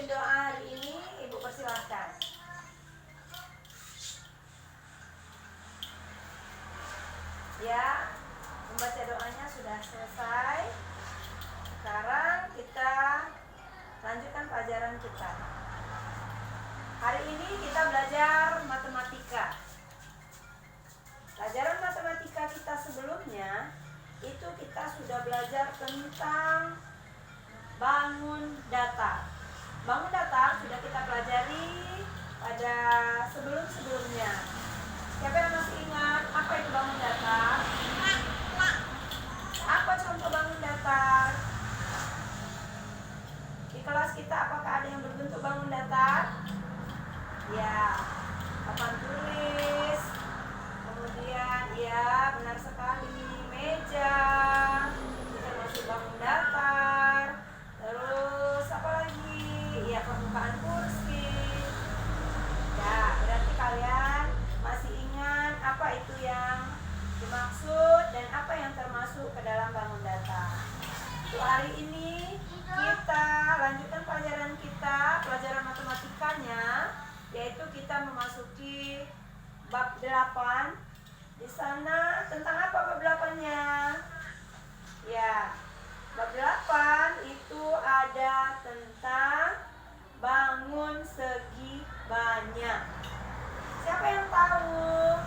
doa hari ini, Ibu persilahkan. Ya, membaca doanya sudah selesai. Sekarang kita lanjutkan pelajaran kita. Hari ini kita belajar matematika. Pelajaran matematika kita sebelumnya itu kita sudah belajar tentang bangun datar. Bangun datar sudah kita pelajari pada sebelum-sebelumnya. Siapa yang masih ingat apa itu bangun datar? Apa contoh bangun datar? Di kelas kita apakah ada yang berbentuk bangun datar? Ya, papan tulis. Kemudian ya, benar sekali, meja. Itu termasuk bangun datar. Terus apa lagi? Ya, permukaan kursi. Ya, berarti kalian masih ingat apa itu yang dimaksud dan apa yang termasuk ke dalam bangun datar. Untuk hari ini kita lanjutkan pelajaran kita, pelajaran matematikanya, yaitu kita memasuki bab 8. Di sana tentang apa bab 8-nya? Ya, bab 8 itu ada tentang bangun segi banyak. Siapa yang tahu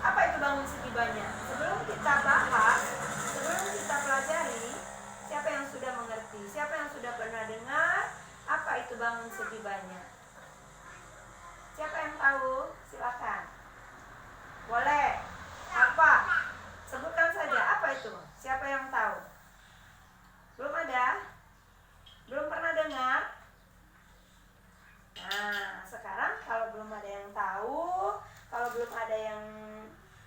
apa itu bangun segi banyak? Sebelum kita bahas, sebelum kita pelajari, siapa yang sudah mengerti? Siapa yang sudah pernah dengar apa itu bangun segi banyak? Siapa yang tahu? Silakan. Boleh. Apa? Sebutkan saja. Apa itu? Siapa yang tahu? Belum ada? Belum pernah dengar? Nah, sekarang kalau belum ada yang tahu, kalau belum ada yang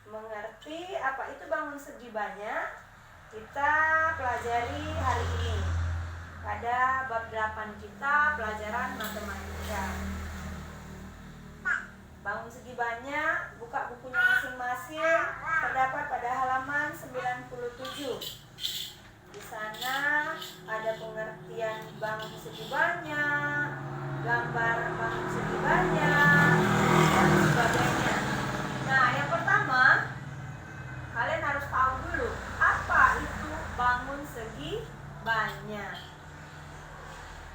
mengerti apa itu bangun segi banyak, kita pelajari hari ini pada bab 8 kita, pelajaran matematika. Bangun segi banyak, buka bukunya masing-masing, terdapat pada halaman 97. Di sana ada pengertian bangun segi banyak, gambar bangun segi banyak, dan sebagainya. Nah, yang pertama, kalian harus tahu dulu apa itu bangun segi banyak.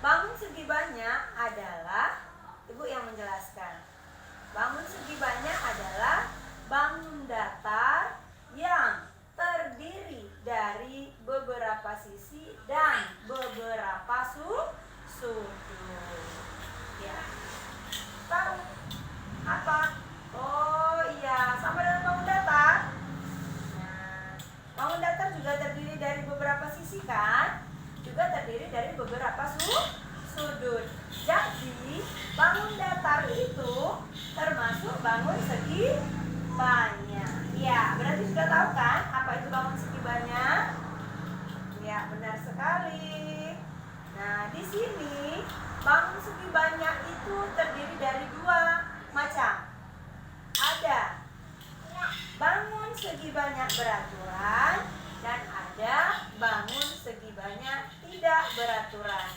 Bangun segi banyak adalah, Ibu yang menjelaskan. Bangun segi banyak adalah bangun datar yang terdiri dari beberapa sisi dan beberapa sudut. Ya. Tahu apa? Oh iya, sama dengan bangun datar. Nah, bangun datar juga terdiri dari beberapa sisi kan? Juga terdiri dari beberapa sudut. Jadi, bangun datar itu termasuk bangun segi banyak. Ya, berarti sudah tahu kan apa itu bangun segi banyak? Ya, benar sekali. Nah, di sini bangun segi banyak itu terdiri dari dua macam. Ada bangun segi banyak beraturan dan ada bangun segi banyak tidak beraturan.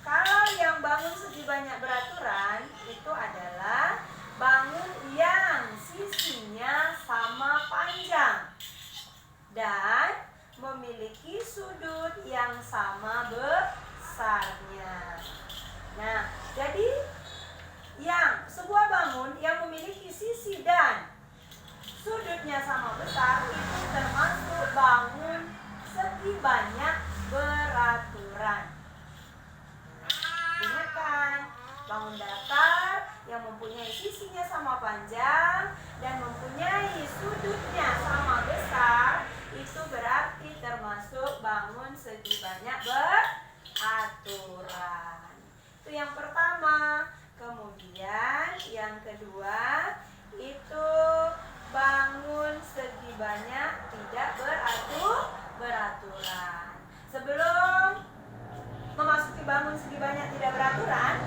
Kalau yang bangun segi banyak beraturan itu adalah bangun yang sisinya sama panjang dan memiliki sudut yang sama besarnya. Nah, jadi yang sebuah bangun yang memiliki sisi dan sudutnya sama besar itu termasuk bangun segi banyak beraturan. Ingatkan, bangun datar yang mempunyai sisinya sama panjang dan mempunyai sudutnya sama besar itu berarti termasuk bangun segi banyak beraturan. Itu yang pertama. Kemudian yang kedua itu bangun segi banyak tidak beraturan. Sebelum memasuki bangun segi banyak tidak beraturan,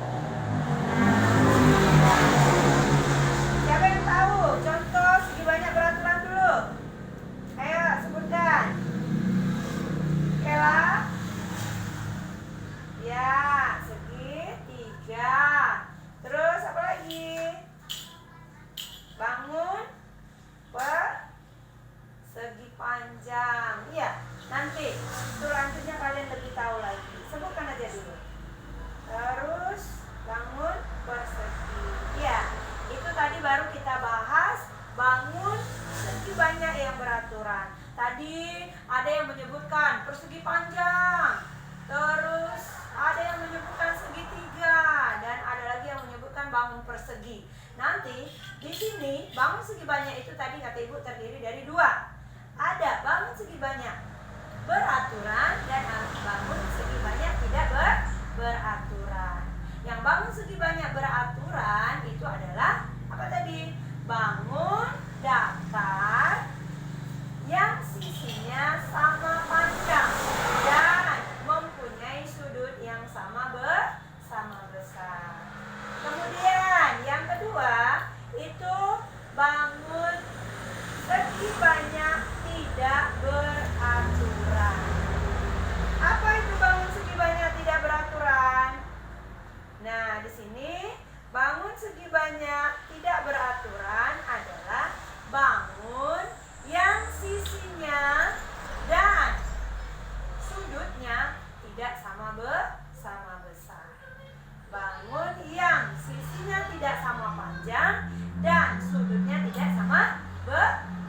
siapa yang tahu contoh segi banyak beraturan dulu? Ayo sebutkan. Kela? Ya, berarti di sini bangun segi banyak itu tadi kata Ibu terdiri dari dua. Ada bangun segi banyak beraturan dan bangun segi banyak tidak beraturan. Yang bangun segi banyak beraturan itu adalah apa tadi? Bangun datar yang sisinya sama panjang dan mempunyai sudut yang sama besar. Kemudian yang kedua itu bangun segi banyak tidak beraturan. Apa itu bangun segi banyak tidak beraturan? Nah, di sini bangun segi banyak tidak beraturan adalah bangun yang sisinya dan sudutnya tidak sama besar. Bangun yang sisinya tidak sama panjang dan sudutnya tidak sama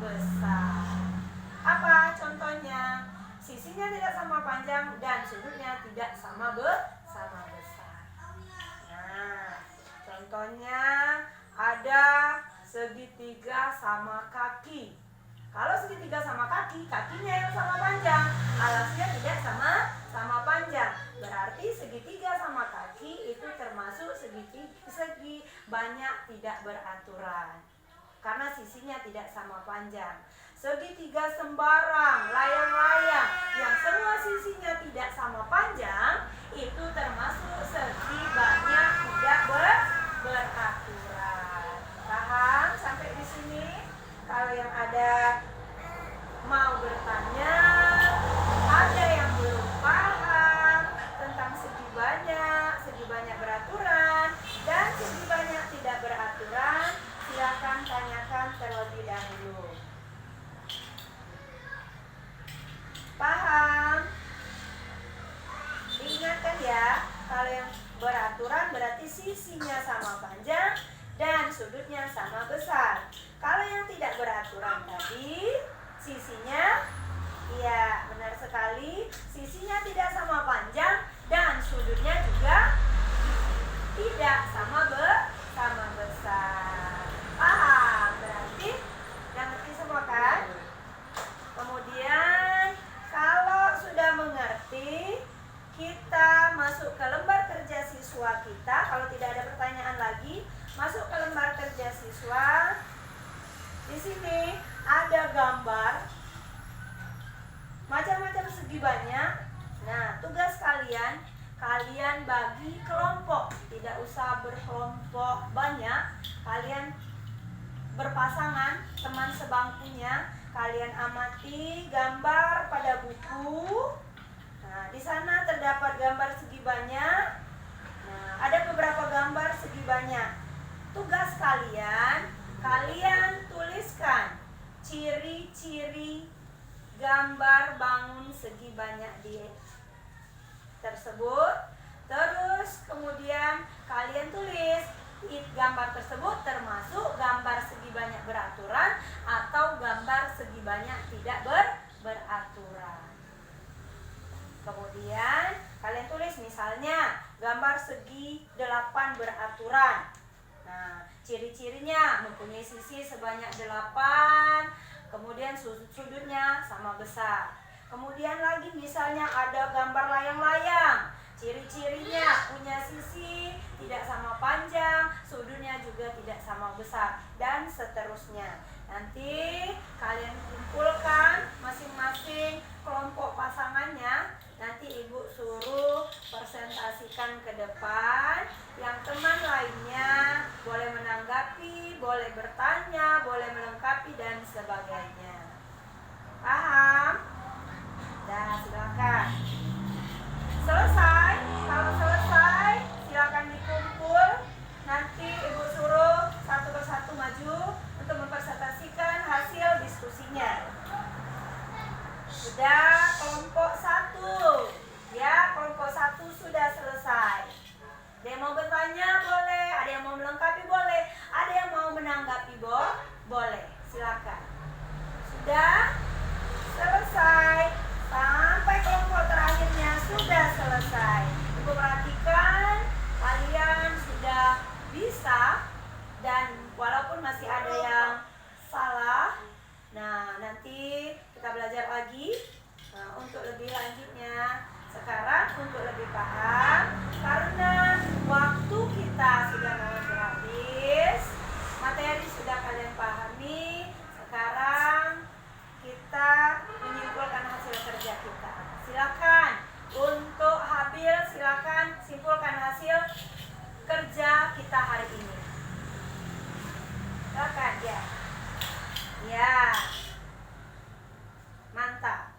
besar. Apa contohnya? Sisinya tidak sama panjang dan sudutnya tidak sama besar. Nah, contohnya ada segitiga sama kaki. Kalau segitiga sama kaki, kakinya yang sama panjang, alasnya tidak sama panjang. Berarti segitiga sama kaki itu termasuk segi banyak tidak beraturan. Karena sisinya tidak sama panjang. Segitiga sembarang, layang-layang yang semua sisinya tidak sama panjang itu termasuk segi banyak tidak beraturan. Paham sampai di sini? Kalau yang ada mau bertanya, ada yang belum paham tentang segi banyak beraturan dan segi banyak tidak beraturan, silakan tanyakan terlebih dahulu. Paham? Diingatkan ya, kalau yang beraturan berarti sisinya sama panjang dan sudutnya sama besar. Kalau yang tidak beraturan tadi, sisinya, ya benar sekali, sisinya tidak sama panjang dan sudutnya juga tidak sama besar. Paham? Berarti yang ngerti semua kan? Kemudian kalau sudah mengerti, kita masuk ke lembar kerja siswa kita. Kalau tidak ada pertanyaan lagi, masuk ke lembar kerja siswa. Di sini ada gambar macam-macam segi banyak. Nah, tugas kalian bagi kelompok, tidak usah berkelompok banyak. Kalian berpasangan, teman sebangkunya, kalian amati gambar pada buku. Nah, di sana terdapat gambar segi banyak. Nah, ada beberapa gambar segi banyak. Tugas kalian tuliskan ciri-ciri gambar bangun segi banyak di tersebut. Terus kemudian kalian tulis gambar tersebut termasuk gambar segi banyak beraturan atau gambar segi banyak tidak beraturan. Kemudian kalian tulis misalnya gambar segi 8 beraturan. Nah, ciri-cirinya mempunyai sisi sebanyak 8, kemudian sudutnya sama besar. Kemudian lagi misalnya ada gambar layang-layang. Ciri-cirinya punya sisi tidak sama panjang, sudutnya juga tidak sama besar, dan seterusnya. Nanti kalian kumpulkan masing-masing kelompok pasangannya. Nanti Ibu suruh presentasikan ke depan. Yang teman lainnya boleh menanggapi, boleh bertanya, boleh melengkapi, dan sebagainya. Paham? Dah, silakan. Selesai? Kalau selesai, silakan dikumpul. Nanti Ibu suruh satu persatu maju untuk mempresentasikan hasil diskusinya. Sudah kelompok 1. Ya, kelompok 1 sudah selesai. Ada yang mau bertanya boleh, ada yang mau melengkapi boleh, ada yang mau menanggapi boleh. Silakan. Sudah selesai. Sampai kelompok terakhirnya sudah selesai. simpulkan hasil kerja kita hari ini. Silakan ya. Ya. Mantap.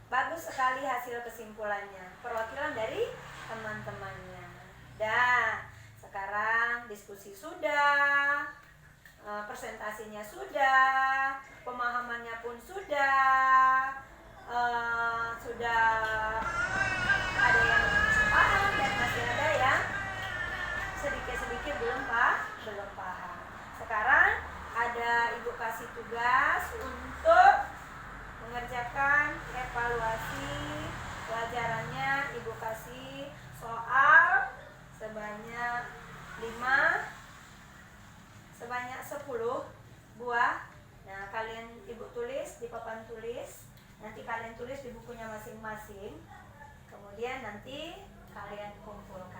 Bagus sekali hasil kesimpulannya. Perwakilan dari teman-temannya. Dan sekarang diskusi sudah, presentasinya sudah, pemahamannya pun sudah ada yang paham dan masih ada yang sedikit-sedikit belum paham. Sekarang ada Ibu kasih tugas untuk mengerjakan evaluasi pelajarannya. Ibu kasih soal sebanyak 10 buah. Nah, kalian Ibu tulis di papan tulis. Nanti kalian tulis di bukunya masing-masing. Kemudian nanti kalian kumpulkan.